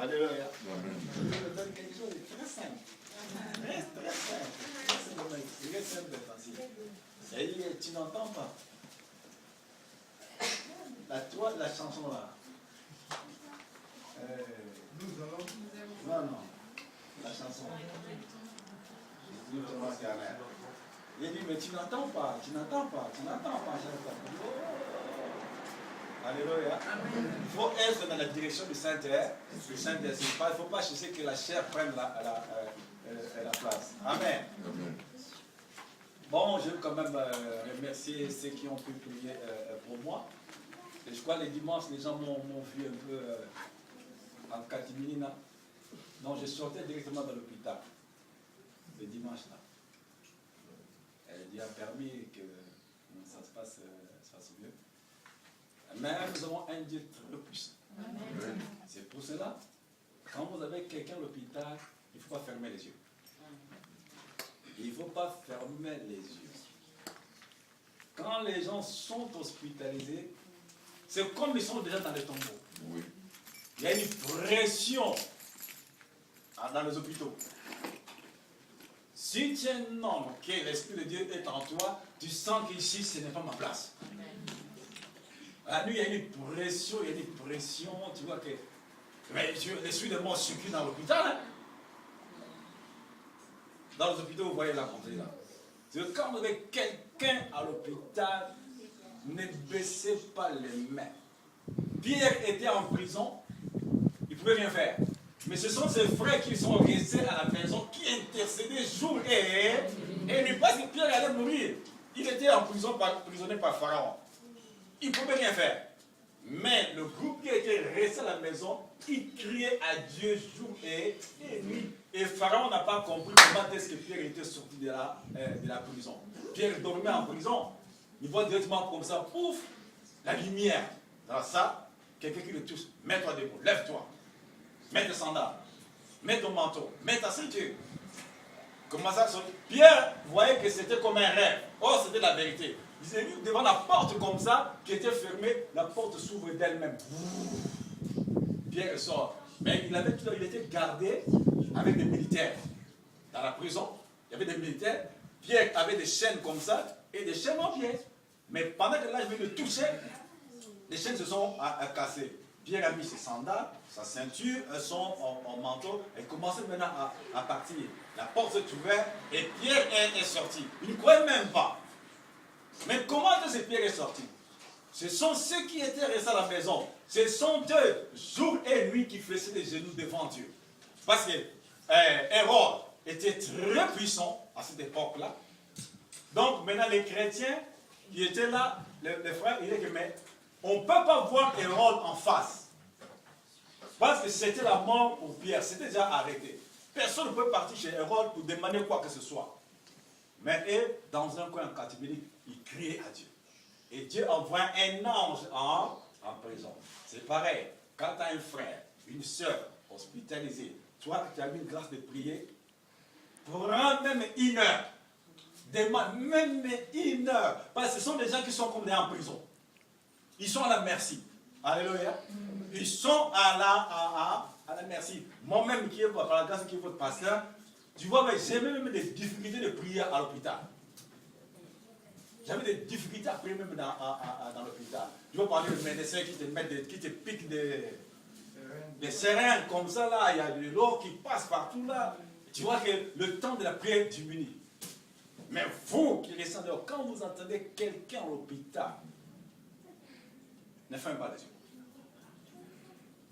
Alléluia. Je vous donne quelque chose de très simple. Très simple. Très simple de penser. Et tu n'entends pas. La chanson là. Non. La chanson. Il a dit, mais tu n'entends pas. Alléluia. Il faut être dans la direction du Saint-Esprit. Il ne faut pas chercher que la chair prenne la place. Amen. Bon, je veux quand même remercier ceux qui ont pu prier pour moi. Et je crois que les dimanches, les gens m'ont vu un peu en catimini. Donc je sortais directement dans l'hôpital. Le dimanche là. Et Dieu a permis que ça se passe mieux. Mais nous avons un Dieu très puissant. C'est pour cela, quand vous avez quelqu'un à l'hôpital, il ne faut pas fermer les yeux. Il ne faut pas fermer les yeux. Quand les gens sont hospitalisés, c'est comme ils sont déjà dans les tombeaux. Oui. Il y a une pression dans les hôpitaux. Si tu es un homme, que l'Esprit de Dieu est en toi, tu sens qu'ici, ce n'est pas ma place. À nous, il y a une pression, tu vois que... Mais l'Esprit de mort circule dans l'hôpital. Hein? Dans les hôpitaux, vous voyez la montée là. C'est que quand vous avez quelqu'un à l'hôpital, ne baissez pas les mains. Pierre était en prison, il ne pouvait rien faire. Mais ce sont ses frères qui sont restés à la maison, qui intercédaient jour et nuit, parce que Pierre allait mourir. Il était en prison, prisonnier par Pharaon. Il ne pouvait rien faire. Mais le groupe qui était resté à la maison, il criait à Dieu jour et nuit. Et Pharaon n'a pas compris comment est-ce que Pierre était sorti de la prison. Pierre dormait en prison. Il voit directement comme ça, pouf, la lumière. Dans ça, quelqu'un qui le touche, mets-toi debout, lève-toi. Mets tes sandales, mets ton manteau, mets ta ceinture. Comment ça sortit? Pierre voyait que c'était comme un rêve. Oh, c'était la vérité. Il s'est mis devant la porte comme ça, qui était fermée, la porte s'ouvre d'elle-même. Pierre sort. Mais il était gardé avec des militaires. Dans la prison, il y avait des militaires. Pierre avait des chaînes comme ça et des chaînes en pied. Mais pendant que là, je vais le toucher, les chaînes se sont cassées. Pierre a mis ses sandales, sa ceinture, son manteau, et commençait maintenant à partir. La porte s'est ouverte et Pierre est sorti. Il ne croyait même pas. Mais comment est-ce que Pierre est sorti? Ce sont ceux qui étaient restés à la maison. Ce sont eux, jour et nuit, qui faisaient les genoux devant Dieu. Parce que Hérode était très puissant à cette époque-là. Donc maintenant les chrétiens qui étaient là, les frères, ils disaient que mais on ne peut pas voir Hérode en face. Parce que c'était la mort pour Pierre, c'était déjà arrêté. Personne ne peut partir chez Hérode pour demander quoi que ce soit. Mais eux, dans un coin en catimini, ils criaient à Dieu. Et Dieu envoie un ange en prison. C'est pareil, quand tu as un frère, une soeur hospitalisée, toi tu as eu une grâce de prier, prends même 1 heure. Demande même 1 heure. Parce que ce sont des gens qui sont comme des en prison. Ils sont à la merci. Alléluia. Ils sont à la merci. Moi-même, qui est par la grâce qui est votre pasteur, tu vois, j'ai même des difficultés de prier à l'hôpital. J'avais des difficultés à prier même dans l'hôpital. Tu vas parler de médecins qui te piquent des seringues comme ça là, il y a de l'eau qui passe partout là. Tu vois que le temps de la prière diminue. Mais vous qui restez dehors, quand vous entendez quelqu'un à l'hôpital, ne fermez pas les yeux.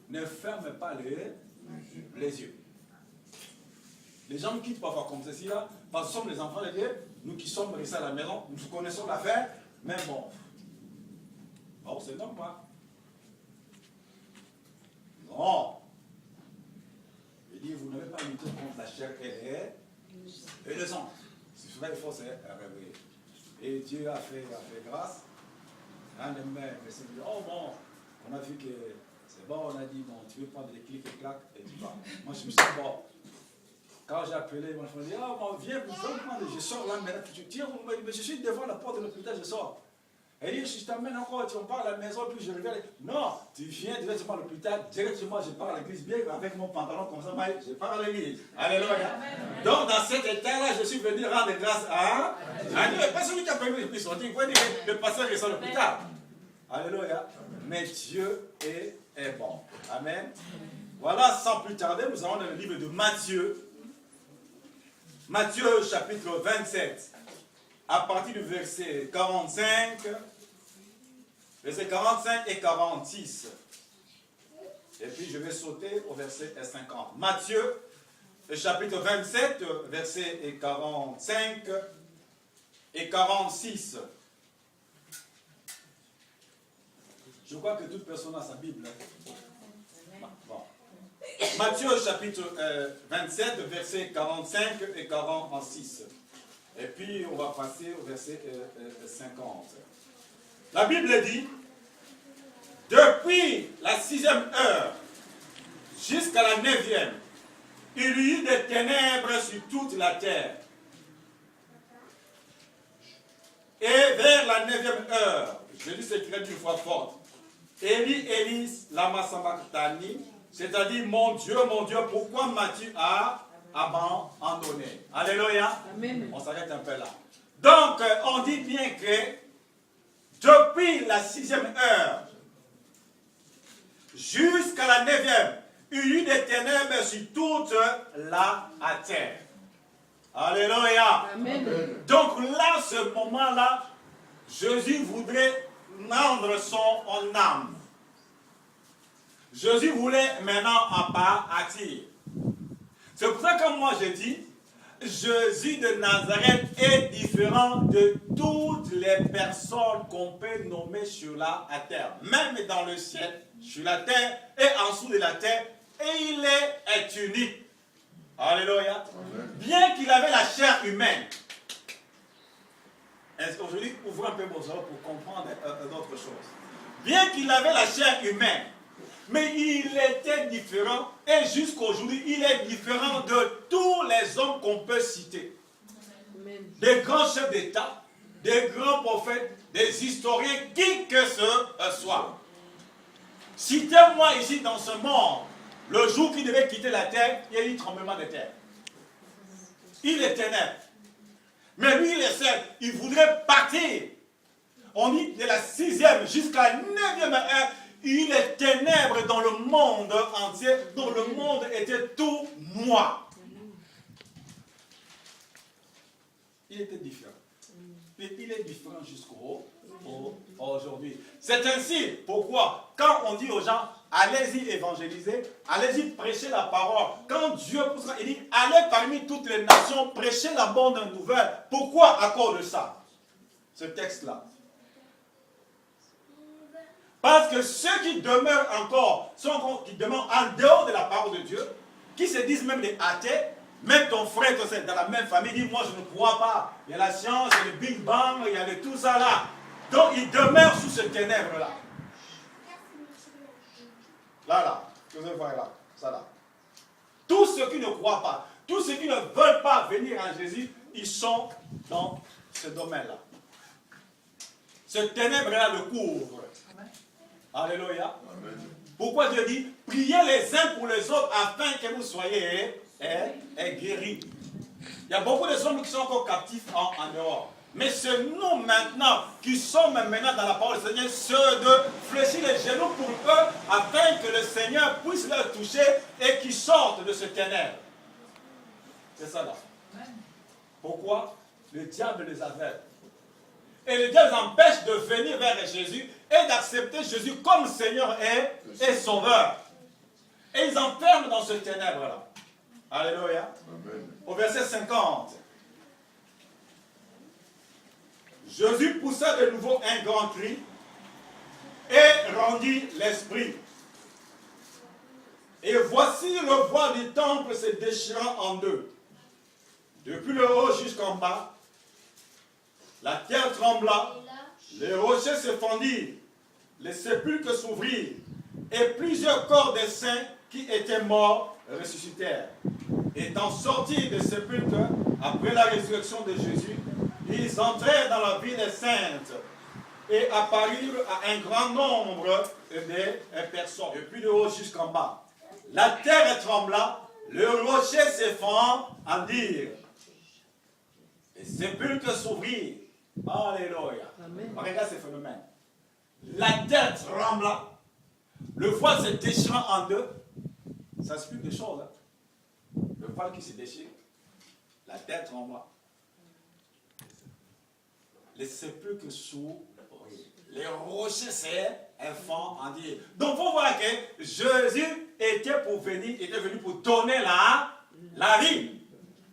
Ne fermez pas les yeux. Les gens nous quittent parfois comme ceci là, parce que nous sommes les enfants de Dieu, nous qui sommes restés à la maison, nous connaissons l'affaire, mais bon, c'est normal. Non. Il dit, vous n'avez pas lutté contre la chair et le sang. C'est vrai, il faut se réveiller. Et Dieu a fait grâce. Un des mères, oh bon, on a vu que c'est bon, on a dit, bon, tu veux prendre des clics et claques, et tu vas. Moi, je me suis dit, bon. Quand j'ai appelé, moi, je me suis dit, oh, bon, viens, je sors là, maintenant, je suis devant la porte de l'hôpital, je sors. Elle dit, je t'emmène encore, tu me parles à la maison, puis je reviens. Non, tu viens directement à l'hôpital, directement je pars à l'église, bien avec mon pantalon comme ça, je pars à l'église. Alléluia. Donc dans cet état-là, je suis venu rendre grâce à Dieu. Pas celui qui a permis de sortir, il faut dire que le pasteur est à l'hôpital. Alléluia. Mais Dieu est bon. Amen. Voilà, sans plus tarder, nous allons dans le livre de Matthieu. Matthieu chapitre 27. À partir du verset 45, versets 45 et 46. Et puis je vais sauter au verset 50. Matthieu, chapitre 27, versets 45 et 46. Je crois que toute personne a sa Bible. Bon. Matthieu, chapitre 27, versets 45 et 46. Et puis, on va passer au verset 50. La Bible dit, depuis la 6e heure jusqu'à la 9e, il y eut des ténèbres sur toute la terre. Et vers la 9e heure, Jésus s'écria d'une voix forte, Élie, Élie, lama sabachthani, c'est-à-dire, mon Dieu, pourquoi m'as-tu abandonné? Alléluia. Amen. On s'arrête un peu là. Donc, on dit bien que depuis la 6e heure jusqu'à la 9e, il y eut des ténèbres sur toute la terre. Alléluia. Amen. Donc là, ce moment-là, Jésus voudrait rendre son âme. Jésus voulait maintenant en partir. C'est pour ça que moi je dis, Jésus de Nazareth est différent de toutes les personnes qu'on peut nommer sur la terre. Même dans le ciel, sur la terre et en dessous de la terre, et il est unique. Alléluia. Bien qu'il avait la chair humaine. Aujourd'hui, ouvrez un peu vos oreilles pour comprendre d'autres choses. Bien qu'il avait la chair humaine, mais il était différent, et jusqu'aujourd'hui, il est différent de tous les hommes qu'on peut citer. Des grands chefs d'État, des grands prophètes, des historiens, qui que ce soit. Citez-moi ici dans ce monde, le jour qu'il devait quitter la terre, il y a eu un tremblement de terre. Il est ténèbres. Mais lui, il est seul, il voudrait partir. On dit de la 6e jusqu'à la 9e heure, il est ténèbres dans le monde entier, dont le monde était tout noir. Il était différent. Et il est différent jusqu'aujourd'hui. C'est ainsi pourquoi, quand on dit aux gens, allez-y évangéliser, allez-y prêcher la parole. Quand Dieu poussera, il dit, allez parmi toutes les nations, prêcher la bonne nouvelle. Pourquoi à cause de ça? Ce texte-là. Parce que ceux qui demeurent encore, qui demeurent en dehors de la parole de Dieu, qui se disent même des athées, même ton frère, dans la même famille, dit, moi je ne crois pas. Il y a la science, il y a le Big Bang, il y a tout ça là. Donc ils demeurent sous ce ténèbre-là. Là, que vous voyez là, ça là. Tous ceux qui ne croient pas, tous ceux qui ne veulent pas venir à Jésus, ils sont dans ce domaine-là. Ce ténèbre-là le couvre. Alléluia. Amen. Pourquoi Dieu dit, priez les uns pour les autres afin que vous soyez guéris. Il y a beaucoup de hommes qui sont encore captifs en dehors. Mais c'est nous maintenant qui sommes maintenant dans la parole du Seigneur, ceux de fléchir les genoux pour eux afin que le Seigneur puisse leur toucher et qu'ils sortent de ce ténèbre. C'est ça là. Pourquoi? Le diable les aveugle. Et le diable les empêche de venir vers Jésus et d'accepter Jésus comme Seigneur et Sauveur. Et ils enferment dans ce ténèbre-là. Alléluia. Amen. Au verset 50. Jésus poussa de nouveau un grand cri et rendit l'esprit. Et voici le voile du temple se déchirant en deux. Depuis le haut jusqu'en bas, la terre trembla, les rochers se fendirent, les sépulcres s'ouvrirent, et plusieurs corps des saints qui étaient morts ressuscitèrent. Étant sortis des sépulcres après la résurrection de Jésus, ils entrèrent dans la ville sainte et apparurent à un grand nombre de personnes, depuis le haut jusqu'en bas. La terre trembla, le rocher s'effondrit, les sépulcres s'ouvrirent. Alléluia. Regarde ces phénomènes. La terre trembla, le voile se déchirant en deux. Ça explique des choses. Hein. Le voile qui se déchire, la terre trembla. Les sépulcres s'ouvrirent. Les rochers s'effondrirent. Donc, vous voyez que Jésus était venu pour donner la vie.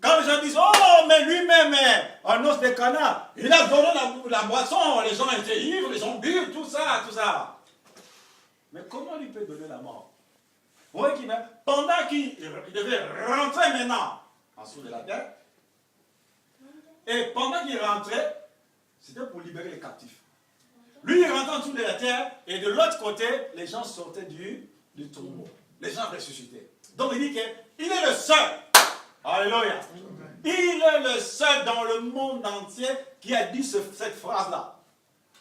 Quand les gens disent, oh, mais lui-même, un os de canard, il a donné la boisson, les gens étaient ivres, ils ont bu, tout ça, tout ça. Mais comment il peut donner la mort? Vous voyez qu'il pendant qu'il devait rentrer maintenant en dessous de la terre, et pendant qu'il rentrait, c'était pour libérer les captifs. Lui, il rentrait en dessous de la terre, et de l'autre côté, les gens sortaient du tombeau. Les gens ressuscitaient. Donc il dit qu'il est le seul. Alléluia. Il est le seul dans le monde entier qui a dit cette phrase-là.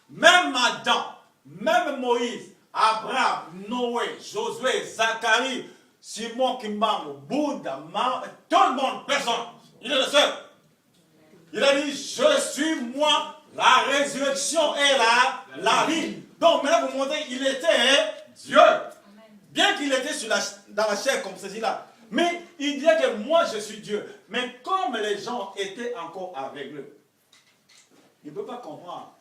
Même Adam, même Moïse, Abraham, Noé, Josué, Zacharie, Simon Kimbango, Bouddha, tout le monde, personne. Il est le seul. Il a dit, je suis moi, la résurrection et la vie. Donc maintenant, vous montrez, il était Dieu. Bien qu'il était dans la chair comme ceci-là. Mais il disait que moi je suis Dieu. Mais comme les gens étaient encore aveuglés, ils ne peuvent pas comprendre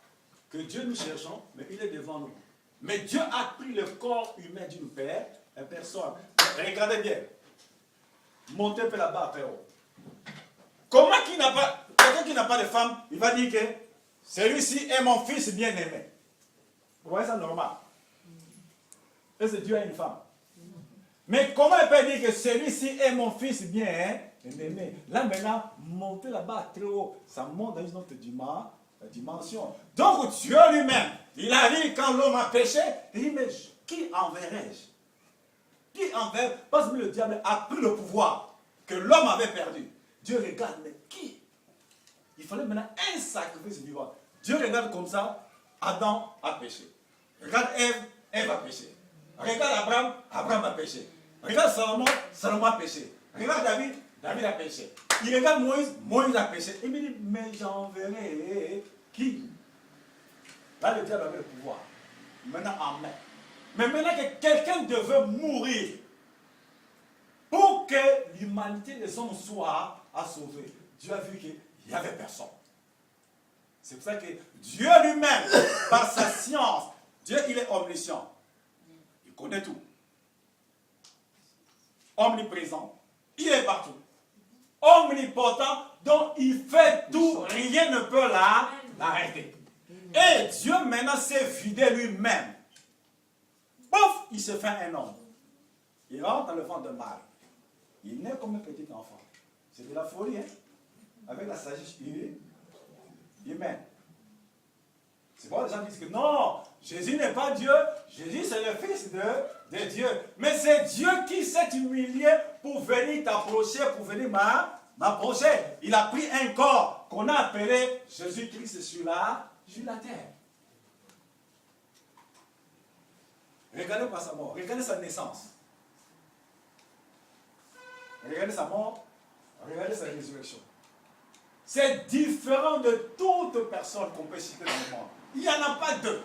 que Dieu nous cherchons, mais il est devant nous. Mais Dieu a pris le corps humain d'une personne. Regardez bien. Montez un peu là-bas après haut. Comment quelqu'un qui n'a pas de femme, il va dire que celui-ci est mon fils bien-aimé. Vous voyez ça normal. Et c'est Dieu a une femme. Mais comment il peut dire que celui-ci est mon fils bien-aimé? Là maintenant, monter là-bas très haut, ça monte dans une autre dimension. Donc Dieu lui-même, il a dit quand l'homme a péché, il dit mais qui enverrai-je? Qui enverrai-je? Parce que le diable a pris le pouvoir que l'homme avait perdu. Dieu regarde, mais qui? Il fallait maintenant un sacrifice vivant. Dieu regarde comme ça, Adam a péché. Regarde Ève, Ève a péché. Regarde Abraham, Abraham a péché. Regarde Salomon, Salomon a péché. Regarde David, David a péché. Il regarde Moïse, Moïse a péché. Il me dit, mais j'enverrai qui? Là, le diable avait le pouvoir. Maintenant, en main. Mais maintenant que quelqu'un devait mourir pour que l'humanité des hommes soit à sauver, Dieu a vu qu'il n'y avait personne. C'est pour ça que Dieu lui-même, par sa science, Dieu, il est omniscient. Il connaît tout. Omniprésent. Il est partout. Omnipotent. Donc, il fait tout. Rien ne peut l'arrêter. Et Dieu, maintenant, s'est vidé lui-même. Pouf, il se fait un homme. Il rentre dans le ventre de Marie. Il naît comme un petit enfant. C'est de la folie, hein? Avec la sagesse humaine. C'est pourquoi les gens disent que non, Jésus n'est pas Dieu, Jésus c'est le Fils de Dieu. Mais c'est Dieu qui s'est humilié pour venir t'approcher, pour venir m'approcher. Il a pris un corps qu'on a appelé Jésus-Christ sur la terre. Regardez pas sa mort, regardez sa naissance. Regardez sa mort, regardez sa résurrection. C'est différent de toute personne qu'on peut citer dans le monde. Il n'y en a pas deux.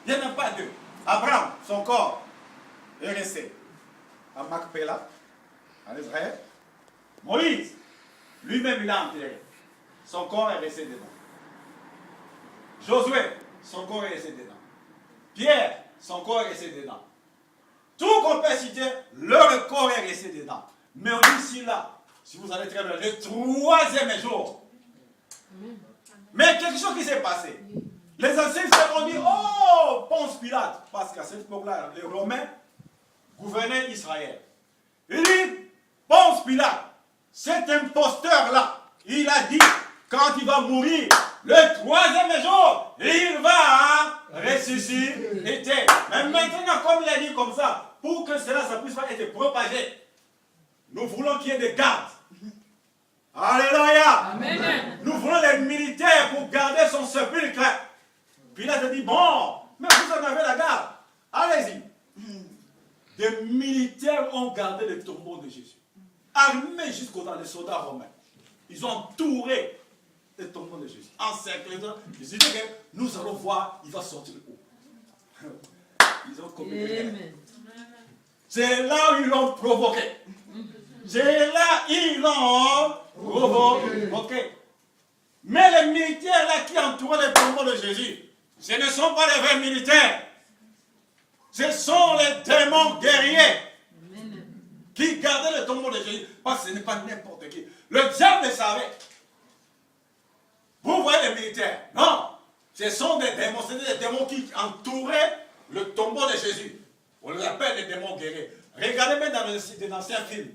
Il n'y en a pas deux. Abraham, son corps est resté à Macpéla, en Israël. Moïse, lui-même, il a enterré. Son corps est resté dedans. Josué, son corps est resté dedans. Pierre, son corps est resté dedans. Tout qu'on peut citer, leur corps est resté dedans. Mais on dit ici, là, si vous allez très loin, le troisième jour. Mais quelque chose qui s'est passé. Les anciens ont dit, oh, Ponce Pilate, parce qu'à cette époque-là, les Romains gouvernaient Israël. Il dit, Ponce Pilate, cet imposteur-là, il a dit, quand il va mourir, le troisième jour, il va ressusciter. Mais maintenant, comme il a dit comme ça, pour que cela ça puisse pas être propagé, nous voulons qu'il y ait des gardes. Alléluia. Amen. Nous voulons les militaires pour garder son sépulcre. Pilate a dit, bon, mais vous en avez la garde. Allez-y. Des militaires ont gardé le tombeau de Jésus. Armés jusqu'au dans les soldats romains. Ils ont entouré le tombeau de Jésus. Encerclé. Ils disaient que nous allons voir, il va sortir où. Ils ont commis l'erreur. C'est là où ils l'ont provoqué. C'est là où ils l'ont provoqué. Mais les militaires là qui entouraient le tombeau de Jésus, ce ne sont pas les vrais militaires. Ce sont les démons guerriers qui gardaient le tombeau de Jésus. Parce que ce n'est pas n'importe qui. Le diable le savait. Vous voyez les militaires? Non. Ce sont des démons. C'est des démons qui entouraient le tombeau de Jésus. On les appelle les démons guerriers. Regardez même dans l'ancien film.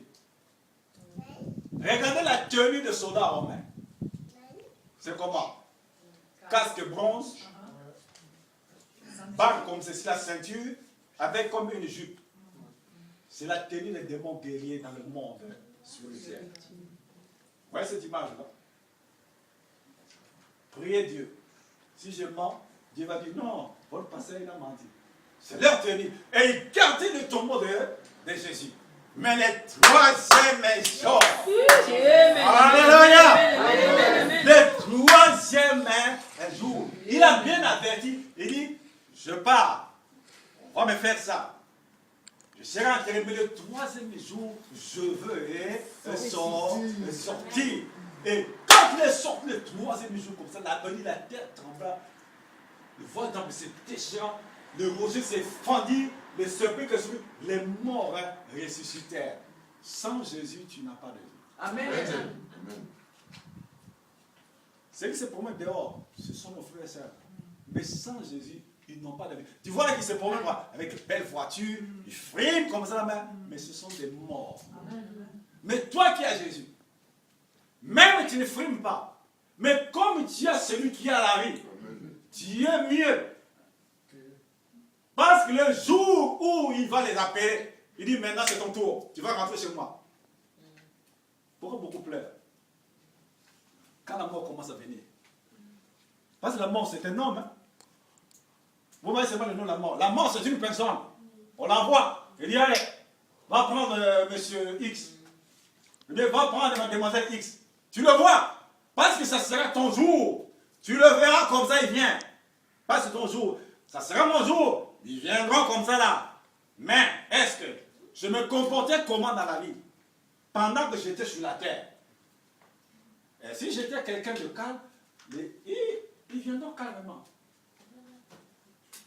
Regardez la tenue de soldats romains. C'est comment? Casque bronze, barre comme ceci, la ceinture, avec comme une jupe. C'est la tenue des démons guerriers dans le monde spirituel. Vous voyez cette image-là? Priez Dieu. Si je mens, Dieu va dire non, votre pasteur il a menti. C'est leur tenue. Et ils gardaient le tombeau de Jésus. Mais le troisième jour, alléluia, le troisième jour, il a bien averti, il dit, je pars, on va me faire ça. Je serai enterré, mais le troisième jour, je veux sortir. Et quand il est sorti le troisième jour, comme ça, la terre trembla, le vent s'est déchirant, le rocher s'est fendu, les serpents que les morts ressuscitèrent. Sans Jésus, tu n'as pas de vie. Amen. Ceux qui se promènent dehors, ce sont nos frères et sœurs. Mais sans Jésus, ils n'ont pas de vie. Tu vois qu'ils se promènent avec de belles voitures, ils friment comme ça la main, mais ce sont des morts. Mais toi qui as Jésus, même tu ne frimes pas, mais comme tu as celui qui a la vie, tu es mieux. Parce que le jour où il va les appeler, il dit maintenant c'est ton tour, tu vas rentrer chez moi. Pourquoi beaucoup pleurent? Quand la mort commence à venir. Parce que la mort c'est un homme. Hein? Vous voyez seulement le nom de la mort. La mort c'est une personne. On l'envoie. Il dit allez, va prendre monsieur X. Il dit va prendre mademoiselle X. Tu le vois. Parce que ça sera ton jour. Tu le verras comme ça il vient. Parce que ton jour. Ça sera mon jour. Ils viendront comme ça là. Mais est-ce que je me comportais comment dans la vie pendant que j'étais sur la terre? Et si j'étais quelqu'un de calme, ils viendront calmement.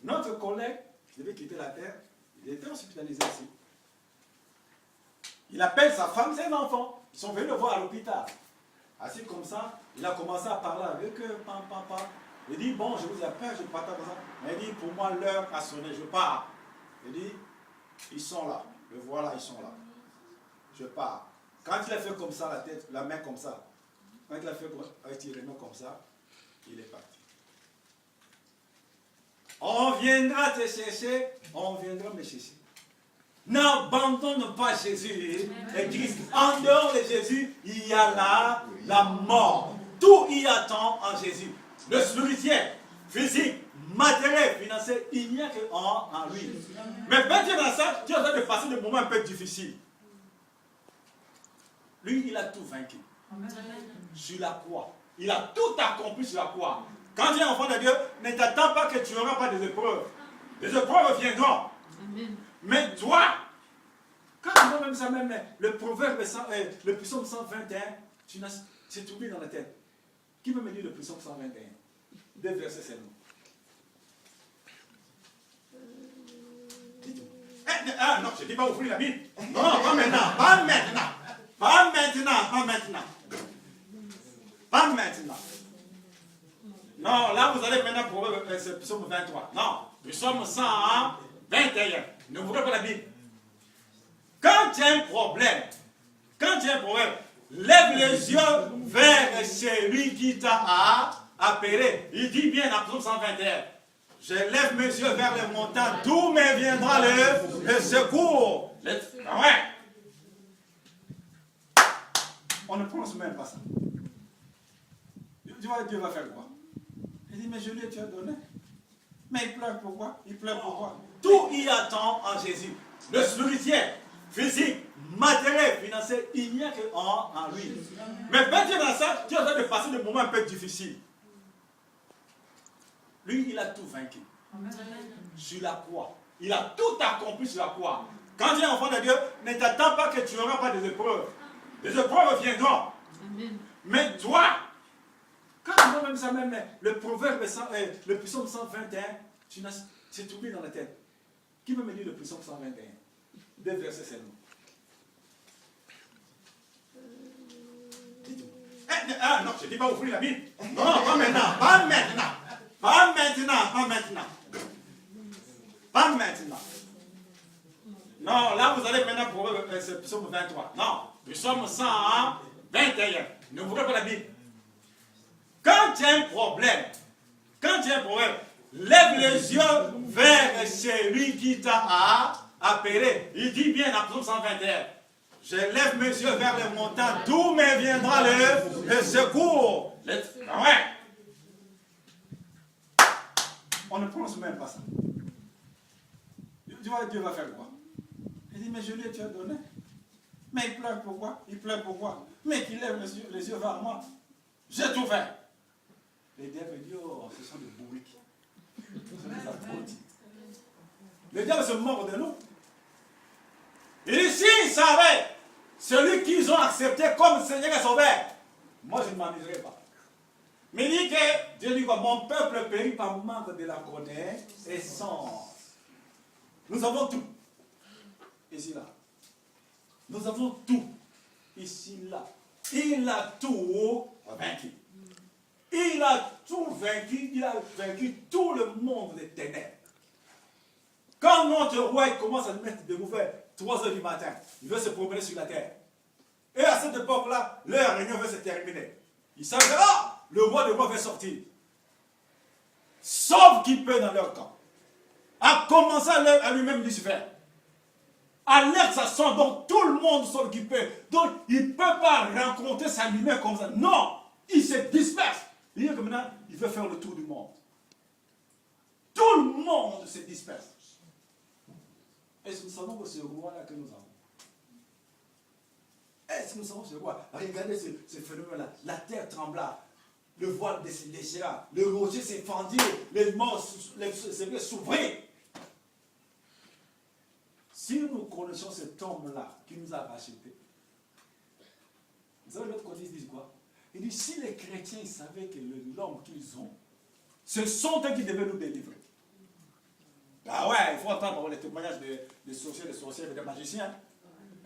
Notre collègue devait quitter la terre, il était hospitalisé ici. Il appelle sa femme, ses enfants. Ils sont venus le voir à l'hôpital. Assis comme ça, il a commencé à parler avec eux. Il dit, bon, je vous appelle, je partage comme ça. Mais il dit, pour moi, l'heure a sonné, je pars. Il dit, ils sont là. Le voilà, ils sont là. Je pars. Quand il a fait comme ça, la tête, la main comme ça, quand il a fait avec les mains comme ça, il est parti. On viendra te chercher, on viendra me chercher. N'abandonne pas Jésus et Christ. En dehors de Jésus, il y a la mort. Tout y attend en Jésus. Le spirituel, physique, matériel, financier, il n'y a qu'en lui. Mais maintenant dans ça, tu es en train de passer des moments un peu difficiles. Lui, il a tout vaincu. Sur la croix. Il a tout accompli sur la croix. Quand tu es enfant de Dieu, ne t'attends pas que tu n'auras pas des épreuves. Les épreuves viendront. Mais toi, quand tu vois même ça, même le proverbe, le psaume 121, c'est oublié dans la tête. Qui peut me dire le psaume 121? Deux versets seulement. Ah non, je ne dis pas ouvrir la Bible. Non, pas maintenant, pas maintenant. Pas maintenant, pas maintenant. Pas maintenant. Non, là vous allez maintenant pour le psaume 23. Non, psaume 121. Ne ouvrez pas la Bible. Quand tu as un problème, lève les yeux vers celui qui t'a appelé. Il dit bien dans psaume 121. Je lève mes yeux vers les montagnes, d'où me viendra le secours. Ouais. On ne prononce même pas ça. Tu vois, Dieu va faire quoi? Il dit, mais je lui ai donné. Mais il pleure pourquoi? Il pleure pourquoi? Tout y attend en Jésus. Le spirituel, physique, matériel, financier, il n'y a que en lui. Mais quand tu es dans ça, tu es en train de passer des moments un peu difficiles. Lui, il a tout vaincu. Sur la croix. Il a tout accompli sur la croix. Quand tu es enfant de Dieu, ne t'attends pas que tu n'auras pas des épreuves. Les épreuves viendront. Amen. Mais toi, quand tu vois même ça, même le proverbe, le psaume 121, c'est oublié dans la tête. Qui veut me lire le psaume 121? Deux versets seulement. Ah non, je ne dis pas ouvrir la Bible. Non, pas maintenant, pas maintenant. Pas maintenant, pas maintenant. Pas maintenant. Non, là vous allez maintenant pour ce psaume 23. Non, psaume 121. Ne ouvrez pas la Bible. Quand tu as un problème, lève les yeux vers celui qui t'a appelé. Il dit bien dans psaume 121. Je lève mes yeux vers les montagnes, d'où me viendra le secours. Ouais. On ne prononce même pas ça. Tu vois, Dieu va faire quoi? Il dit, mais je lui ai donné. Mais il pleure pourquoi? Il pleure pourquoi? Mais qu'il lève les yeux vers moi. J'ai tout fait. Les diables disent, oh, ce sont des bourriques. Ce sont des apprentis. Le diable se moque de nous. Il dit, s'ils savaient celui qu'ils ont accepté comme Seigneur et Sauveur, moi je ne m'en dirai pas. Mais il dit que Dieu dit que mon peuple périt par manque de la connaissance. Nous avons tout. Ici, là. Nous avons tout. Ici, là. Il a tout vaincu. Il a tout vaincu. Il a vaincu tout le monde des ténèbres. Quand notre roi commence à mettre des nouvelles, 3 heures du matin, il veut se promener sur la terre. Et à cette époque-là, leur réunion veut se terminer. Il savait, le roi des rois va sortir. Sauf qu'il peut dans leur camp. A commencé à lui-même Lucifer. Alerte sa son, donc tout le monde s'occupe. Donc il ne peut pas rencontrer sa lumière comme ça. Non, il se disperse. Il dit que maintenant, il veut faire le tour du monde. Tout le monde se disperse. Est-ce que nous savons que c'est le roi-là que nous avons? Est-ce que nous savons ce roi? Regardez ce phénomène-là. La terre trembla. Le voile se déchira. Le rocher s'est fendu. Les morts s'ouvrirent. Si nous connaissons cet homme-là qui nous a rachetés, vous savez l'autre côté, ils disent quoi? Il dit, si les chrétiens savaient que l'homme qu'ils ont, ce sont eux qui devaient nous délivrer. Ah ouais, il faut entendre les témoignages des sorciers, des sorcières et des magiciens.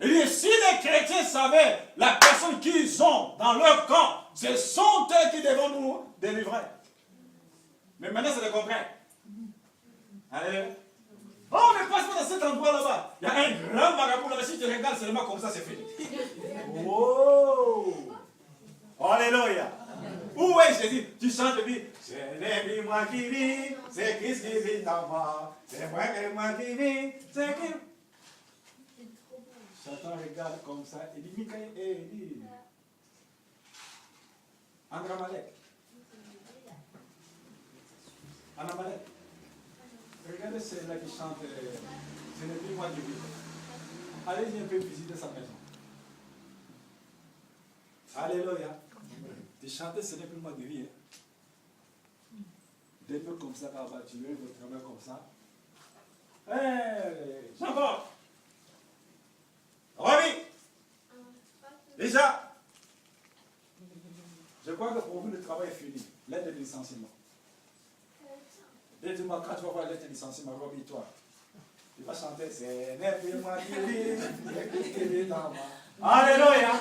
Il dit, si les chrétiens savaient la personne qu'ils ont dans leur camp, ce sont eux qui devaient nous délivrer. Mais maintenant, c'est le contraire. Allez. Oh, on ne passe pas dans cet endroit là-bas. Il y a un grand marabout là-bas. Si tu regardes seulement comme ça, c'est fini. Oh! Alléluia! Où est Jésus? Tu chantes de vie. Ce n'est plus moi qui vis, c'est Christ qui vit en moi. C'est moi qui vis, c'est qui. Satan regarde comme ça. Il dit, Michael, il dit, Andramalek. Andramalek. Regardez celle-là qui chante, ce n'est plus moi qui vis. Allez-y un peu visiter sa maison. Alléluia. Tu chantes, ce n'est plus moi qui vis. Des peu comme ça, quand tu veux, votre travail comme ça. Hé, Jean-Paul. Oui. Déjà. Je crois que pour vous, le travail est fini. L'aide de licenciement. Dis-moi, quand tu vas voir l'aide de licenciement, Roby-toi. Tu vas chanter, c'est n'est plus moi qui vis, c'est Christ qui vit en moi. Alléluia.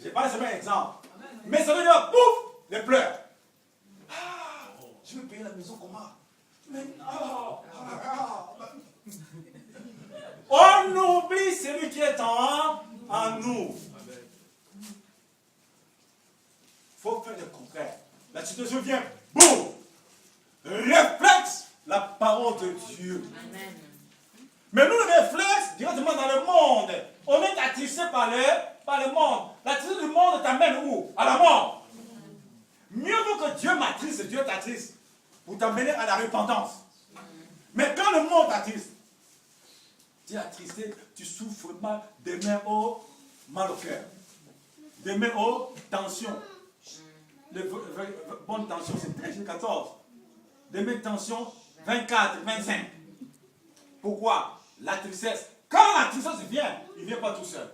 Je pas seulement un exemple. Mais ça veut dire, pouf, les pleurs. Ah, je vais payer la maison comment? Mais on oublie celui qui est en nous. Il faut faire le contraire. La situation vient, boum, réflexe la parole de Dieu. Amen. Mais nous, le réflexe, directement dans le monde, on est attristé par le monde. L'attristé du monde t'amène où? À la mort. Mieux vaut que Dieu m'attriste, Dieu t'attriste, pour t'amener à la repentance. Mais quand le monde t'attriste, tu es attristé, tu souffres mal, des mains au mal au cœur, des mains aux tensions. Bonne tension, c'est 13 14. Des mains de tension, 24, 25. Pourquoi? La tristesse. Quand la tristesse vient, il ne vient pas tout seul.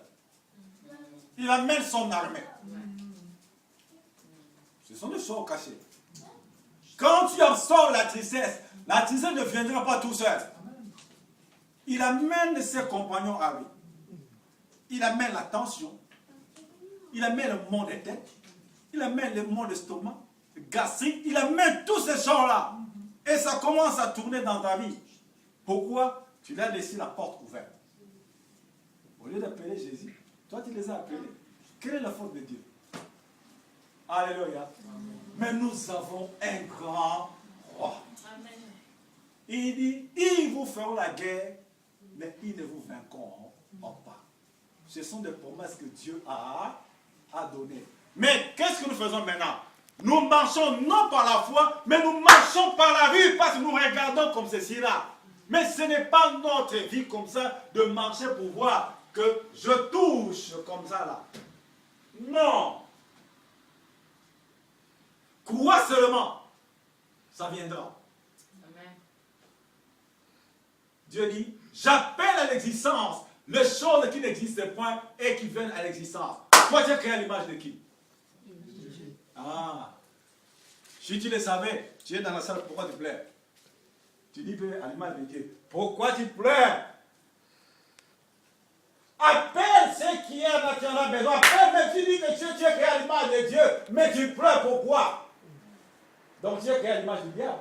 Il amène son armée. Ce sont des choses cachées. Quand tu absorbes la tristesse ne viendra pas tout seul. Il amène ses compagnons à lui. Il amène la tension. Il amène le monde des têtes. Il amène le monde d'estomac, gastrique. Il amène tous ces gens-là. Et ça commence à tourner dans ta vie. Pourquoi? Tu l'as laissé la porte ouverte. Au lieu d'appeler Jésus, toi tu les as appelés. Quelle est la faute de Dieu? Alléluia. Mais nous avons un grand roi. Il dit, ils vous feront la guerre, mais ils ne vous vaincront pas. Ce sont des promesses que Dieu a données. Mais qu'est-ce que nous faisons maintenant? Nous marchons non par la foi, mais nous marchons par la vue, parce que nous regardons comme ceci-là. Mais ce n'est pas notre vie comme ça de marcher pour voir que je touche comme ça là. Non. Crois seulement, ça viendra. Amen. Dieu dit, j'appelle à l'existence les choses qui n'existent point et qui viennent à l'existence. Toi, tu as créé à l'image de qui? Ah. Si tu le savais, tu es dans la salle, pourquoi tu pleures? Tu dis à l'image de Dieu, pourquoi tu pleures? Appelle ce qui est là, tu en as besoin. Appelle, mais tu dis que tu es créé à l'image de Dieu, mais tu pleures pourquoi? Donc tu es créé à l'image du diable.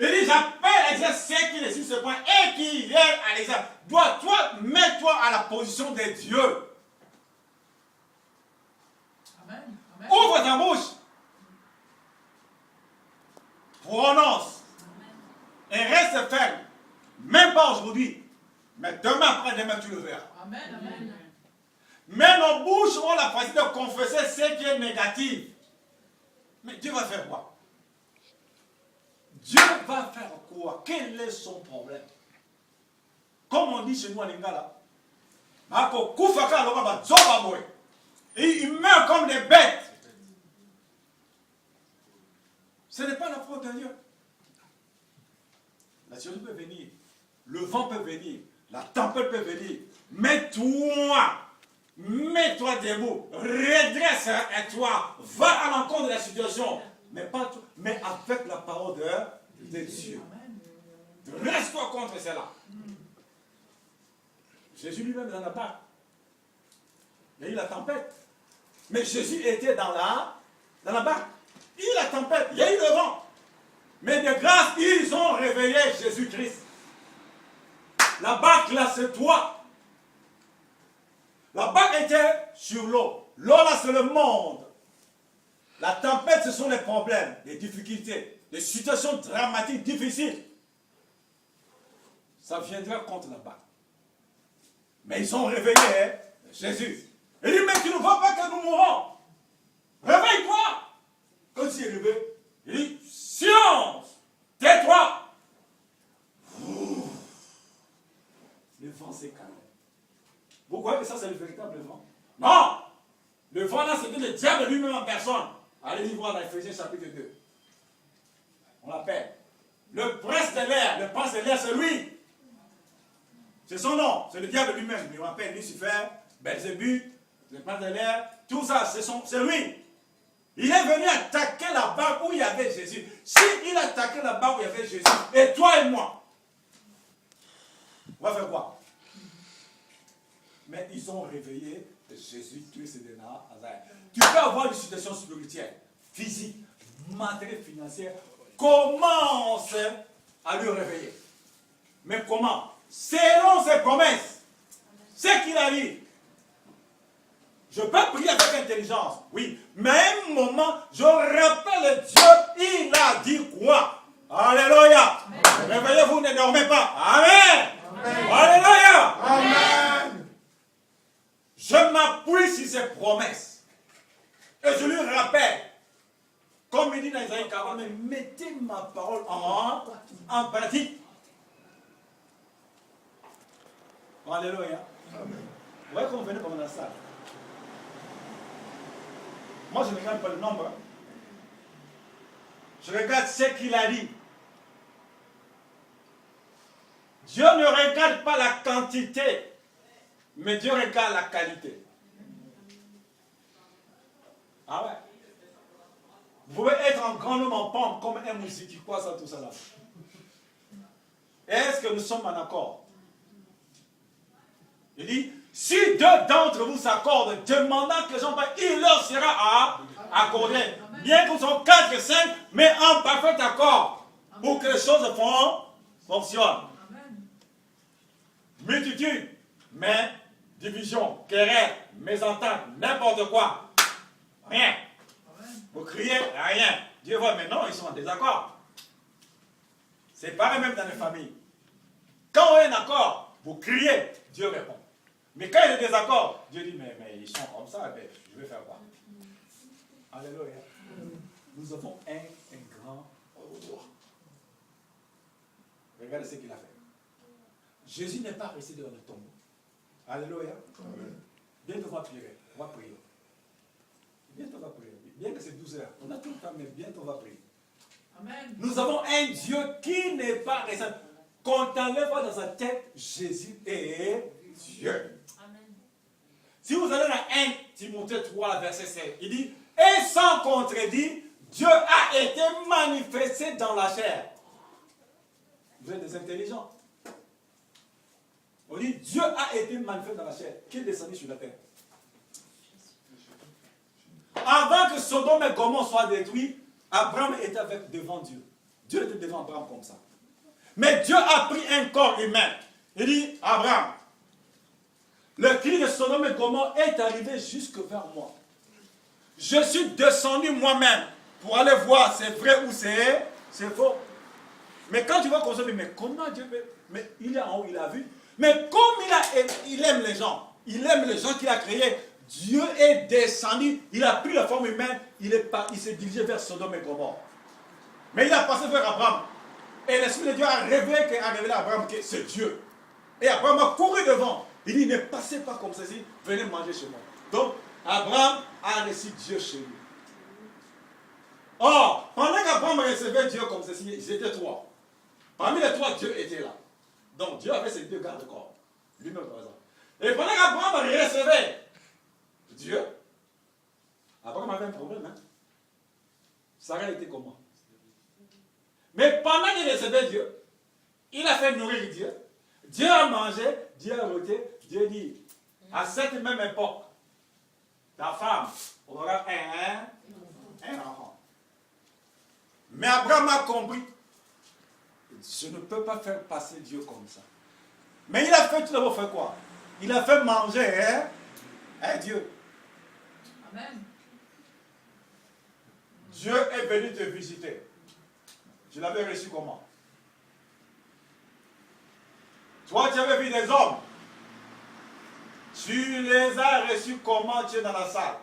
Il dit, j'appelle à Dieu ce qui est sur ce point et qui vient à l'exemple. Toi, mets-toi à la position de Dieu. Amen. Amen. Ouvre ta bouche. Prononce. Amen. Et reste ferme. Même pas aujourd'hui. Mais demain, après-demain, tu le verras. Amen. Amen. Mais nos bouches ont la facilité de confesser ce qui est négatif. Mais Dieu va faire quoi? Dieu va faire quoi? Quel est son problème? Comme on dit chez nous en Lingala, il meurt comme des bêtes. Ce n'est pas la faute de Dieu. La situation peut venir, le vent peut venir, la tempête peut venir. Mais toi, mets-toi debout, redresse-toi, va à l'encontre de la situation. Mais pas tout, mais avec la parole de Dieu. Reste-toi contre cela. Jésus lui-même dans la barque. Il y a eu la tempête. Mais Jésus était dans la barque. Il y a eu la tempête, il y a eu le vent. Mais de grâce, ils ont réveillé Jésus-Christ. La barque là, c'est toi. La barque était sur l'eau. L'eau là, c'est le monde. La tempête, ce sont les problèmes, les difficultés, les situations dramatiques, difficiles. Ça viendra contre la barque. Mais ils ont réveillé Jésus. Il dit, mais tu ne vois pas que nous mourons. Réveille-toi. Quand il est réveillé, il dit, silence, tais-toi. Le vent s'est calmé. Vous croyez que ça, c'est le véritable vent? Non. Le vent là, c'était le diable lui-même en personne. Allez-y voir dans Ephésiens chapitre 2. On l'appelle. Le prince de l'air, le prince de l'air, c'est lui. C'est son nom, c'est le diable lui-même. Il m'appelle Lucifer, Belzébuth, le prince de l'air, tout ça, c'est lui. Il est venu attaquer la barque où il y avait Jésus. S'il attaquait la barque où il y avait Jésus, et toi et moi, on va faire quoi? Mais ils ont réveillé Jésus, Christ et Nazareth. Tu peux avoir une situation spirituelle, physique, matérielle, financière. Commence à le réveiller. Mais comment? Selon ses promesses. C'est qu'il a dit. Je peux prier avec intelligence, oui. Mais à un moment, je rappelle Dieu, il a dit quoi? Alléluia. Réveillez-vous, ne dormez pas. Amen. Amen. Alléluia. Amen. Je m'appuie sur ses promesses. Et je lui rappelle, comme il dit dans Isaïe 40, parole, mais mettez ma parole en pratique. Alléluia. Vous voyez comment vous venez comme dans la salle. Moi, je ne regarde pas le nombre. Je regarde ce qu'il a dit. Dieu ne regarde pas la quantité, mais Dieu regarde la qualité. Ah ouais. Vous pouvez être un grand homme en pompe comme un musique qui croit ça, tout ça là. Est-ce que nous sommes en accord? Il dit, si deux d'entre vous s'accordent, demandant que les gens parlent, il leur sera accordé. Bien que nous soyons 4 et 5, mais en parfait accord, pour que les choses fonctionnent. Multitude, mais division, querelle, mésentente, n'importe quoi. Rien. Vous criez, rien. Dieu voit, mais non, ils sont en désaccord. C'est pareil même dans les familles. Quand on est en accord, vous criez, Dieu répond. Mais quand il y a des désaccords, Dieu dit, mais ils sont comme ça, ben, je vais faire quoi? Alléluia. Nous avons un grand roi. Regardez ce qu'il a fait. Jésus n'est pas resté dans le tombeau. Alléluia. Bientôt on va prier. On va prier. Bientôt on va prier. Bien que c'est 12 heures. On a tout le temps, mais bientôt on va prier. Amen. Nous avons un Dieu qui n'est pas resté. Qu'on t'enlève pas dans sa tête, Jésus est Dieu. Amen. Si vous allez dans 1 Timothée 3, verset 7, il dit, et sans contredit, Dieu a été manifesté dans la chair. Vous êtes des intelligents. On dit, Dieu a été manifesté dans la chair. Qui est descendu sur la terre? Avant que Sodome et Gomorrhe soient détruits, Abraham était devant Dieu. Dieu était devant Abraham comme ça. Mais Dieu a pris un corps humain. Il dit, Abraham, le cri de Sodome et Gomorrhe est arrivé jusque vers moi. Je suis descendu moi-même pour aller voir c'est vrai ou c'est faux. Mais quand tu vas comme ça, mais comment Dieu peut... Mais il est en haut, il a vu. Mais comme il aime les gens, il aime les gens qu'il a créés, Dieu est descendu, il a pris la forme humaine, il s'est dirigé vers Sodome et Gomorrhe. Mais il a passé vers Abraham. Et l'Esprit de Dieu a révélé à Abraham que c'est Dieu. Et Abraham a couru devant. Il dit, ne passez pas comme ceci, venez manger chez moi. Donc, Abraham a reçu Dieu chez lui. Or, pendant qu'Abraham recevait Dieu comme ceci, ils étaient 3. Parmi les 3, Dieu était là. Donc, Dieu avait ses 2 gardes-corps. Lui-même, par exemple. Et pendant qu'Abraham recevait Dieu, Abraham avait un problème. Hein? Sarah était comment? Mais pendant qu'il recevait Dieu, il a fait nourrir Dieu. Dieu a mangé, Dieu a roté. Dieu dit, à cette même époque, ta femme aura un enfant. Mais Abraham a compris, je ne peux pas faire passer Dieu comme ça. Mais il a fait tout d'abord fait quoi? Il a fait manger Dieu. Amen. Dieu est venu te visiter. Je l'avais reçu comment? Toi, tu avais vu des hommes. Tu les as reçus comment? Tu es dans la salle.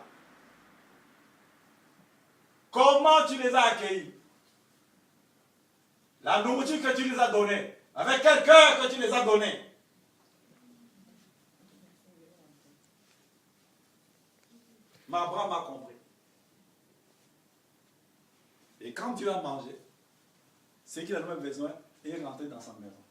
Comment tu les as accueillis? La nourriture que tu les as donnée. Avec quel cœur que tu les as donnés? Mais Abraham a compris. Et quand Dieu a mangé, c'est qu'il a même besoin et est rentré dans sa maison.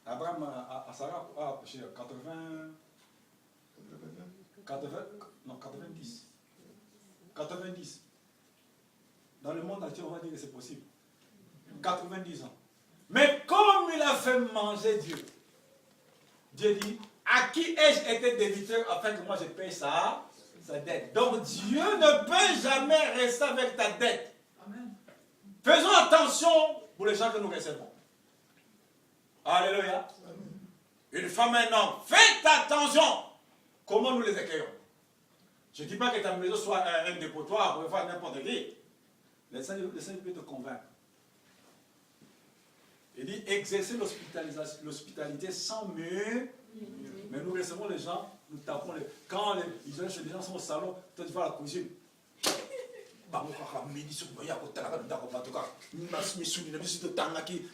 Abraham a Sarah a accouché 90. Dans le monde entier, on va dire que c'est possible. 90 ans. Mais comme il a fait manger Dieu, Dieu dit, à qui ai-je été débiteur afin que moi je paye sa dette? Donc Dieu ne peut jamais rester avec ta dette. Amen. Faisons attention pour les gens que nous recevons. Alléluia. Amen. Une femme, un homme, faites attention comment nous les accueillons. Je ne dis pas que ta maison soit un dépotoir pour faire n'importe qui. Le Seigneur peut te convaincre. Il dit exercer l'hospitalité sans mur. Mais nous recevons les gens, nous tapons les. Quand ils viennent chez les gens sont au salon, toi tu vas à la cuisine. bango kaka midi soki boya kotalaka ndako bato kaka misuni na biso totangaki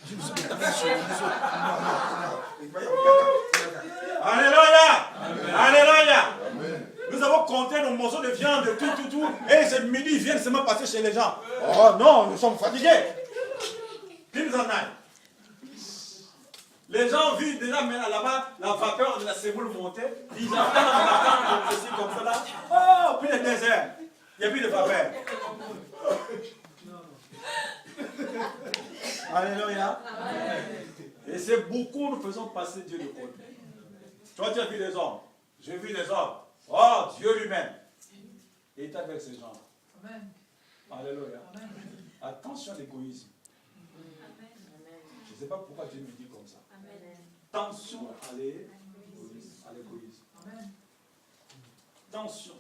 alléluia alléluia. Nous avons compté nos morceaux de viande, tout, et ce midi ils viennent seulement passer chez les gens. Oh non, nous sommes fatigués. Qui nous en aille? Les gens vivent déjà maintenant là-bas, la vapeur de la sémoule montée, ils entendent en matin comme ça là. Oh, puis le désert, il n'y a plus de vapeur. Alléluia. Et c'est beaucoup nous faisons passer Dieu de côté. Toi tu as vu les hommes, j'ai vu les hommes. Oh, Dieu lui-même est avec ces gens. Amen. Alléluia. Amen. Attention à l'égoïsme. Je ne sais pas pourquoi Dieu me dit comme ça. Amen. Attention à l'égoïsme. Amen. Attention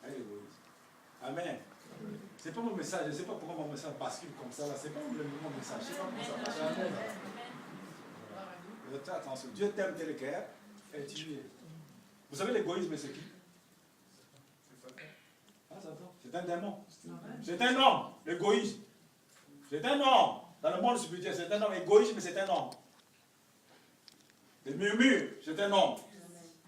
à l'égoïsme. Amen. C'est pas mon message, je ne sais pas pourquoi mon message bascule comme ça. C'est pas mon message, je ne sais pas comment ça marche. Amen. Faites attention. Dieu t'aime tel que et tu es. Vous savez l'égoïsme c'est qui? C'est un démon. C'est un homme, l'égoïsme. C'est un homme. Dans le monde spirituel, c'est un homme. Égoïsme, c'est un homme. Le murmure, c'est un homme.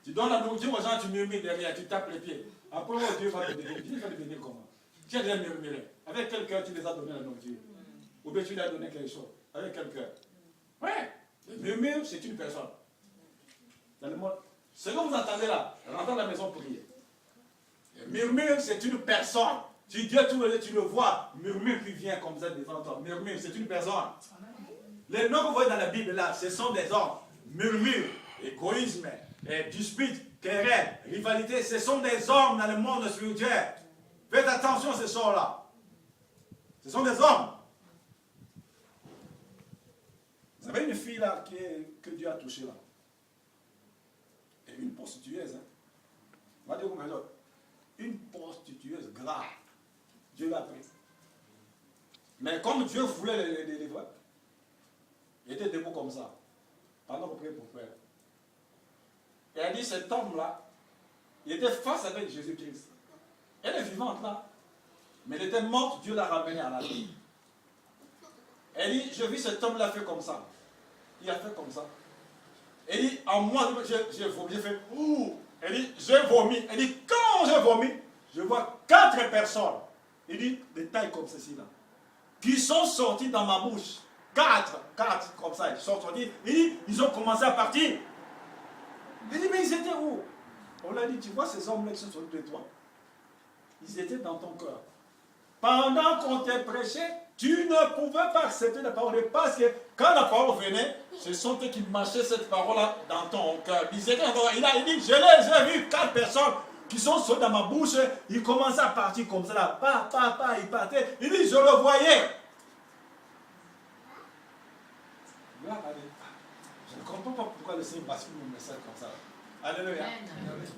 Tu donnes la nourriture aux gens, tu murmures derrière, tu tapes les pieds. Après, Dieu va te bénir. Dieu va te bénir comment? Tu as déjà murmuré. Avec quel cœur tu les as donné la nourriture? Ou bien tu lui as donné quelque chose? Avec quel cœur? Oui. Le murmure, c'est une personne. Dans le monde, ce que vous entendez là, rentrez dans la maison pour prier. Le murmure, c'est une personne. Si Dieu tu le vois, murmure qui vient comme ça devant toi. Murmure, c'est une personne. Les noms que vous voyez dans la Bible là, ce sont des hommes. Murmure, égoïsme, dispute, querelle, rivalité, ce sont des hommes dans le monde spirituel. Faites attention à ces choses-là. Ce sont des hommes. Vous avez une fille là que Dieu a touchée là. Et une prostitueuse. Hein. On va dire comme autres. Une prostitueuse grave. Dieu l'a pris. Mais comme Dieu voulait les délivrer, il était debout comme ça. Pendant qu'on priait pour frère. Et elle dit, cet homme-là, il était face avec Jésus-Christ. Elle est vivante là. Mais elle était morte, Dieu l'a ramenée à la vie. Elle dit, je vis cet homme-là fait comme ça. Il a fait comme ça. Elle dit, en moi, j'ai vomi, j'ai fait, ouh. Elle dit, j'ai vomi. Elle dit, quand j'ai vomi, je vois 4 personnes. Il dit, de taille comme ceci là, qui sont sortis dans ma bouche. 4 comme ça, ils sont sortis. Il dit, ils ont commencé à partir. Il dit, mais ils étaient où? On l'a dit, tu vois ces hommes-là qui sont sortis de toi? Ils étaient dans ton cœur. Pendant qu'on t'a prêché, tu ne pouvais pas accepter la parole. Parce que quand la parole venait, ce sont eux qui marchaient cette parole-là dans ton cœur. Ils étaient encore, il dit, je les ai vus, 4 personnes qui sont sorties dans ma bouche. Ils commençaient à partir comme ça, là. Ils partaient. Il dit, je le voyais. Là, je ne comprends pas pourquoi le Seigneur bascule mon message comme ça. Alléluia.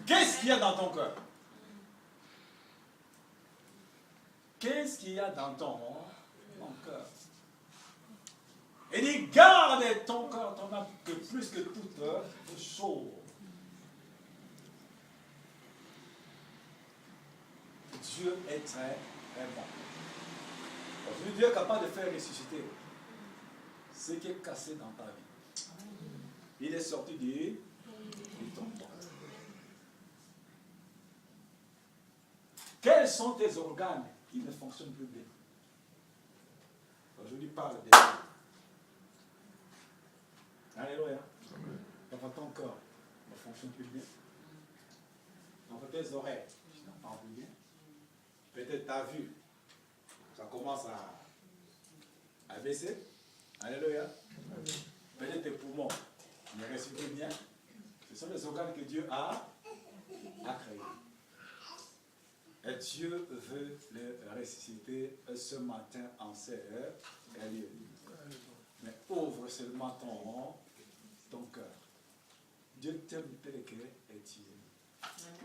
Qu'est-ce qu'il y a dans ton cœur? Qu'est-ce qu'il y a dans ton cœur? Il dit, garde ton cœur, ton âme, que plus que toute chose. Dieu est très, très bon. Aujourd'hui, Dieu est capable de faire ressusciter ce qui est cassé dans ta vie. Il est sorti de ton corps. Quels sont tes organes qui ne fonctionnent plus bien? Aujourd'hui, parle des yeux. Alléluia. Donc ton corps ne fonctionne plus bien. Donc tes oreilles n'entendent plus bien. Peut-être ta vue, ça commence à baisser. Alléluia. Peut-être tes poumons ne respirent plus bien. Ce sont les organes que Dieu a créés. Et Dieu veut les ressusciter ce matin en ces heures. Mais ouvre seulement ton cœur. Dieu t'aime tel que et tu es.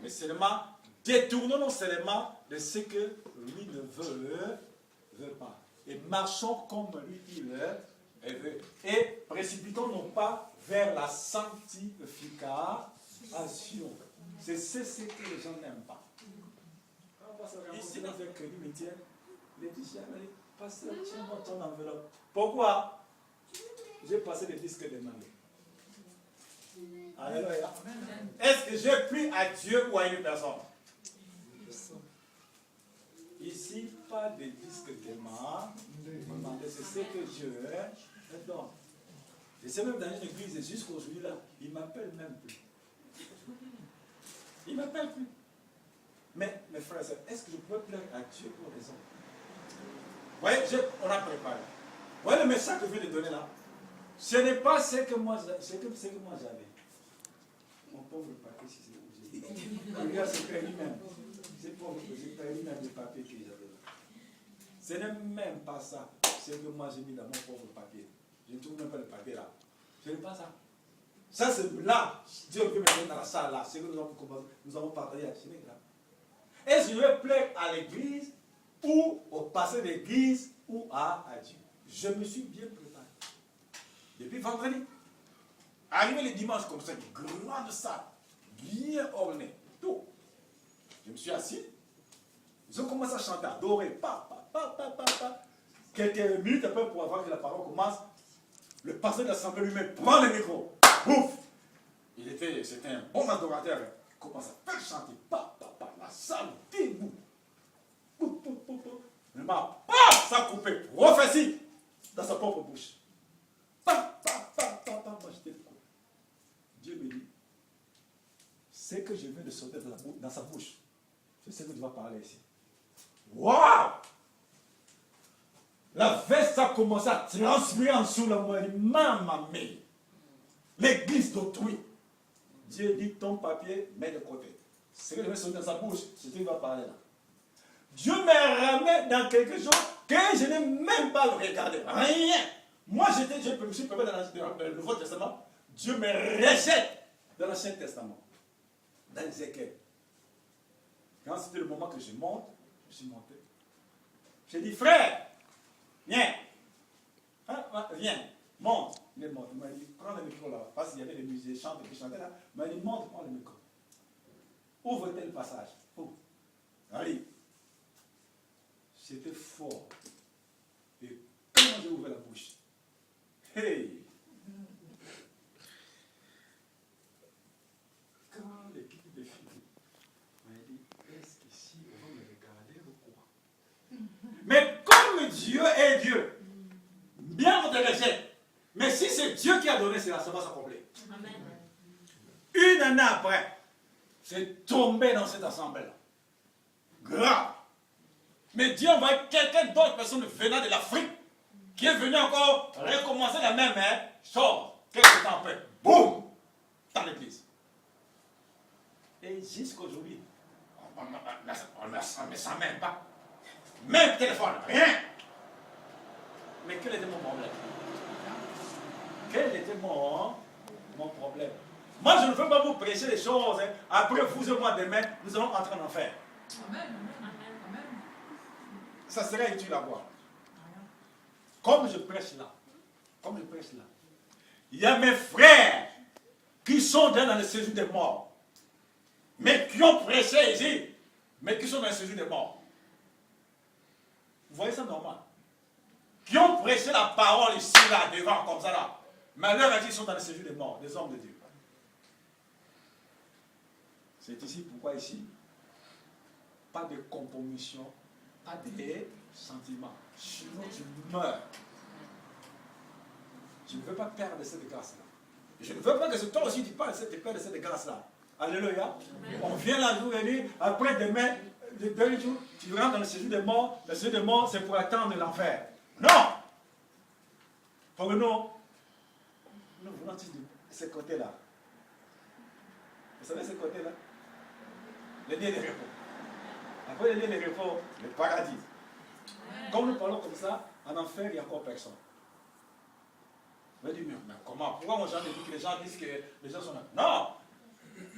Mais seulement, détournons-nous seulement de ce que lui ne veut pas. Et marchons comme lui il veut. Et précipitons-nous pas vers la sanctification. C'est ce que les gens n'aiment pas. passe ici dans un crédit mutuel. Il dit, pasteur, tiens-moi ton enveloppe. Pourquoi? J'ai passé les disques demandés. Alléluia. Est-ce que j'ai pris à Dieu ou à une personne? Ici, pas de disques demandés. C'est ce que Dieu donne. Je sais même dans une église, jusqu'aujourd'hui là, il ne m'appelle même plus. Il ne m'appelle plus. Mais, mes frères et sœurs, est-ce que je peux plaire à Dieu pour les hommes? Vous voyez, on a préparé. Vous voyez le message que je viens de donner là? Ce n'est pas ce que moi j'avais. Mon pauvre papier, si c'est où j'ai. Regarde, c'est perdu même. C'est pauvre, j'ai perdu même les papiers que j'avais là. Ce n'est même pas ça, ce que moi j'ai mis dans mon pauvre papier. Je ne trouve même pas le papier là. Ce n'est pas ça. Ça c'est là. Dieu peut me mettre dans la salle là. C'est que nous avons partagé à Sénégal là. Est-ce que je vais plaire à l'église ou au passé d'église ou à Dieu? Je me suis bien préparé. Depuis vendredi. Arrivé le dimanche comme ça, une grande salle, bien ornée, tout. Je me suis assis. Ils ont commencé à chanter, à adorer. Quelques minutes après pour avoir que la parole commence, le pasteur de l'assemblée lui-même prend le micro. Pouf! C'était un bon adorateur. Il commence à faire chanter. La salle debout. Le m'a ça coupé. Prophétie dans sa propre bouche. Moi j'étais quoi? Dieu me dit, c'est que je viens de sauter dans sa bouche. C'est ce que tu vas parler ici. Waouh! La veste a commencé à transpirer en dessous la moelle. Maman mia. L'église d'autrui. Dieu dit ton papier, mets de côté. C'est que je vais sauter dans sa bouche, c'est ce qu'il va parler là. Dieu me ramène dans quelque chose que je n'ai même pas regardé. Rien. Moi, je suis préparé dans le Nouveau Testament. Dieu me rejette dans l'Ancien Testament. Dans Ézéchiel. Quand c'était le moment que je monte, je suis monté. J'ai dit, frère, viens. Viens, monte. Il est monté. Il m'a dit, prends le micro là. Parce qu'il y avait des musiciens qui chantaient là. Il m'a dit, monte, prends le micro. Ouvre tel passage. Ouvre. Allez. C'était fort. Et quand j'ai ouvert la bouche, hey! Quand l'équipe de filles m'a dit, est-ce qu'ici on va me regarder ou quoi? Mais comme Dieu est Dieu, bien on te rejette. Mais si c'est Dieu qui a donné cela, ça va s'accomplir. Une année après, c'est tombé dans cette assemblée-là. Grave. Mais Dieu envoie quelqu'un d'autre personne venant de l'Afrique qui est venu encore recommencer la même chose. Quelques temps après, boum, dans l'église. Et jusqu'aujourd'hui, on ne s'en même pas. Même téléphone, rien. Mais quel était mon problème? Quel était mon problème? Moi, je ne veux pas vous prêcher les choses. Après, vous et moi, demain, nous allons entrer en enfer. Amen. Ça serait utile à voir. Comme je prêche là, il y a mes frères qui sont dans le séjour des morts, mais qui ont prêché ici, mais qui sont dans le séjour des morts. Vous voyez ça normal? Qui ont prêché la parole ici, là, devant, comme ça, là. Mais à l'heure actuelle, ils sont dans le séjour des morts, des hommes de Dieu. C'est ici, pourquoi ici? Pas de compromission, pas de sentiments. Sinon, tu meurs. Je ne veux pas perdre cette grâce-là. Je ne veux pas que toi aussi tu perdes cette grâce-là. Alléluia. On vient la jour et dit, après demain, le dernier jour, tu rentres dans le séjour des morts. Le séjour des morts, c'est pour attendre l'enfer. Non! Pour nous venons de ce côté-là. Vous savez ce côté-là? Le lieu de repos. Après le lieu de repos, le paradis. Comme nous parlons comme ça, en enfer, il n'y a encore personne. Vous allez dire, mais comment? Pourquoi mon gens dit que les gens disent que les gens sont là? Non!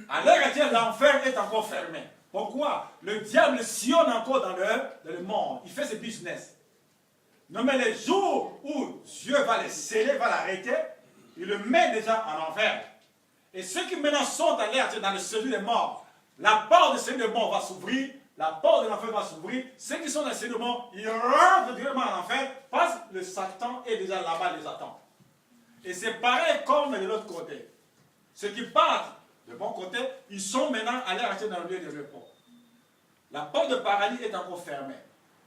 À l'heure actuelle, l'enfer est encore fermé. Pourquoi? Le diable sillonne encore dans le monde. Il fait ses business. Non, mais les jours où Dieu va les sceller, va l'arrêter, il le met déjà en enfer. Et ceux qui maintenant sont dans le séjour des morts, la porte de séjour des morts va s'ouvrir, la porte de l'enfer va s'ouvrir. Ceux qui sont dans l'enseignement, ils rentrent directement en enfer parce que le Satan est déjà là-bas, les attend. Et c'est pareil comme de l'autre côté. Ceux qui partent de bon côté, ils sont maintenant allés rentrer dans le lieu de repos. La porte de paradis est encore fermée.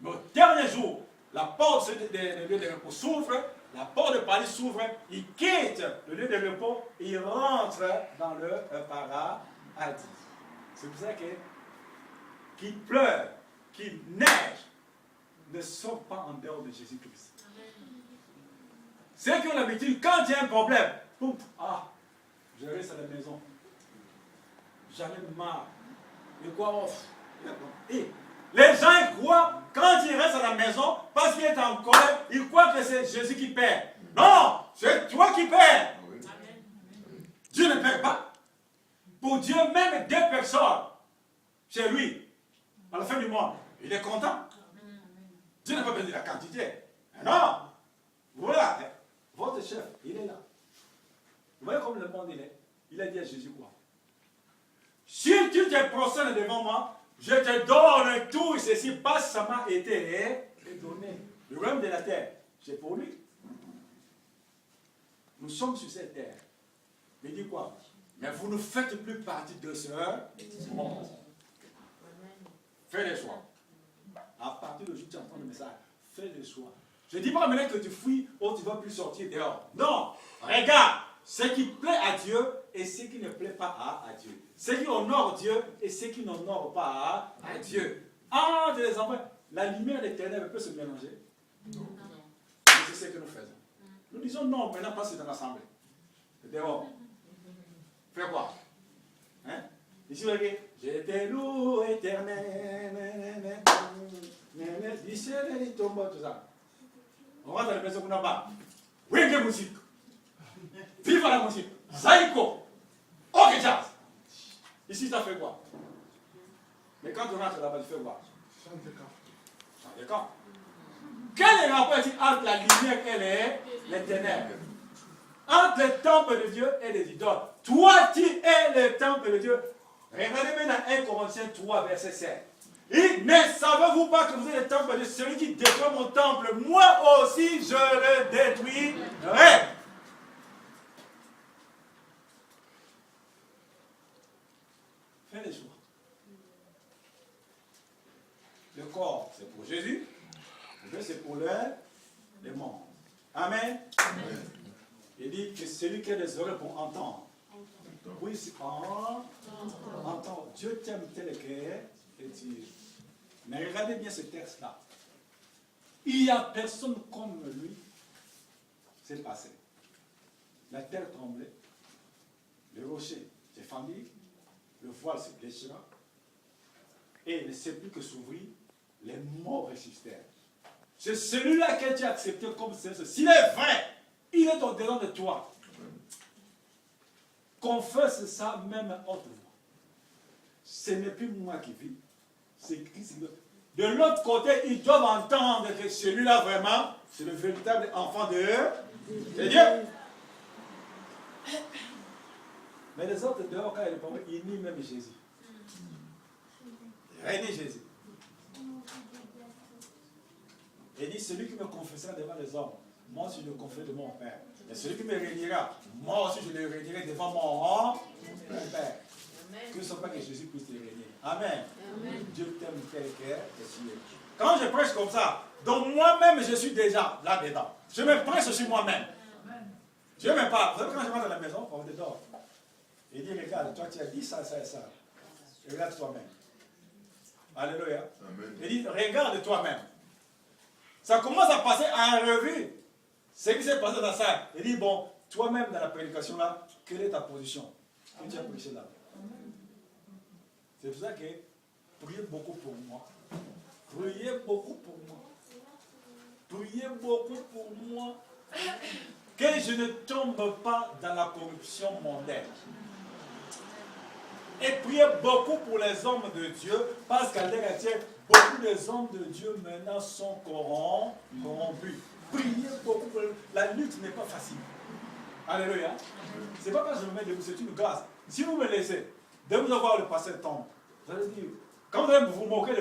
Mais au dernier jour, la porte du lieu de repos s'ouvre, la porte de paradis s'ouvre, ils quittent le lieu de repos et ils rentrent dans le paradis. C'est pour ça que qu'il pleure, qu'il neige, ne sont pas en dehors de Jésus-Christ. Ceux qui ont l'habitude, quand il y a un problème, boum, je reste à la maison. J'en ai marre. Et quoi? Et les gens ils croient, quand ils restent à la maison, parce qu'il est en colère, ils croient que c'est Jésus qui perd. Non, c'est toi qui perds. Dieu ne perd pas. Pour Dieu, même deux personnes, chez lui, à la fin du mois, il est content. Dieu n'a pas besoin de la quantité. Non. Voilà. Votre chef, il est là. Vous voyez comme le monde il est. Il a dit à Jésus quoi? Si tu te prosternes devant moi, je te donne tout ceci parce que ça m'a été donné. Le royaume de la terre, c'est pour lui. Nous sommes sur cette terre. Mais il dit quoi? Mais vous ne faites plus partie de ce monde. Fais les choix. À partir de aujourd'hui, tu entends le message. Fais les choix. Je ne dis pas maintenant que tu fuis ou tu ne vas plus sortir dehors. Non. Regarde ce qui plaît à Dieu et ce qui ne plaît pas à Dieu. Ce qui honore Dieu et ce qui n'honore pas à Dieu. Entre les enfants, la lumière des ténèbres peut se mélanger. Non. C'est ce que nous faisons. Nous disons non, maintenant pas c'est dans l'assemblée. Dehors. Fais quoi? Hein? Ici, vous voyez, je te loue éternel. Ici, il tombe tout ça. On rentre dans la maison qu'on n'a pas. Oui, quelle musique. Vive la musique. Zaïko. Ok, jazz. Ici, ça fait quoi? Mais quand on rentre là-bas, tu fais quoi? Chante des camps. Chante des camps. Quel est le rapport entre la lumière et les ténèbres? Entre le temple de Dieu et les idoles. Toi, tu es le temple de Dieu. Regardez maintenant 1 Corinthiens 3, verset 7. Et ne savez-vous pas que vous êtes le temple de Dieu? Celui qui détruit mon temple, moi aussi je le détruirai. Fais les choix. Le corps, c'est pour Jésus. Le c'est pour les membres. Amen. Amen. Il dit que celui qui a des oreilles pour entendre. Oui, c'est entendre. Dieu t'aime tel que et tu. Mais regardez bien ce texte-là. Il n'y a personne comme lui. C'est passé. La terre tremblait. Le rocher s'est fendu. Le voile se déchira. Et le sépulcre s'ouvrit. Les morts ressuscitèrent. C'est celui-là que tu as accepté comme Seigneur. S'il est vrai, il est au-dedans de toi. Confesse ça même entre vous. Ce n'est plus moi qui vis. C'est Christ. De l'autre côté, ils doivent entendre que celui-là vraiment, c'est le véritable enfant de Dieu. Mais les autres dehors, quand ils nient même Jésus. Ils régnent Jésus. Il dit, celui qui me confessera devant les hommes, moi aussi je le confesse de mon Père. Et celui qui me réunira, moi aussi je le réunirai devant mon Père. Que ne soit pas que Jésus puisse te réunir. Amen. Amen. Dieu t'aime tel que tu es. Quand je prêche comme ça, donc moi-même je suis déjà là-dedans. Je me prêche sur moi-même. Dieu me parle. Vous savez, quand je rentre à la maison, on dehors. Il dit, regarde, toi tu as dit ça, ça et ça. Regarde toi-même. Alléluia. Amen. Il dit, regarde toi-même. Ça commence à passer en revue. Ce qui s'est passé dans ça. Il dit, bon, toi-même dans la prédication là, quelle est ta position? Que tu as prêché là. C'est pour ça que priez beaucoup pour moi. Priez beaucoup pour moi. Priez beaucoup pour moi. Que je ne tombe pas dans la corruption mondaine. Et priez beaucoup pour les hommes de Dieu, parce qu'à l'heure actuelle, beaucoup des hommes de Dieu maintenant sont corrompus. Priez beaucoup. La lutte n'est pas facile. Alléluia. Ce n'est pas quand je me mets debout, c'est une grâce. Si vous me laissez, de vous avoir le pasteur tombe, vous allez dire, Quand vous allez vous moquer de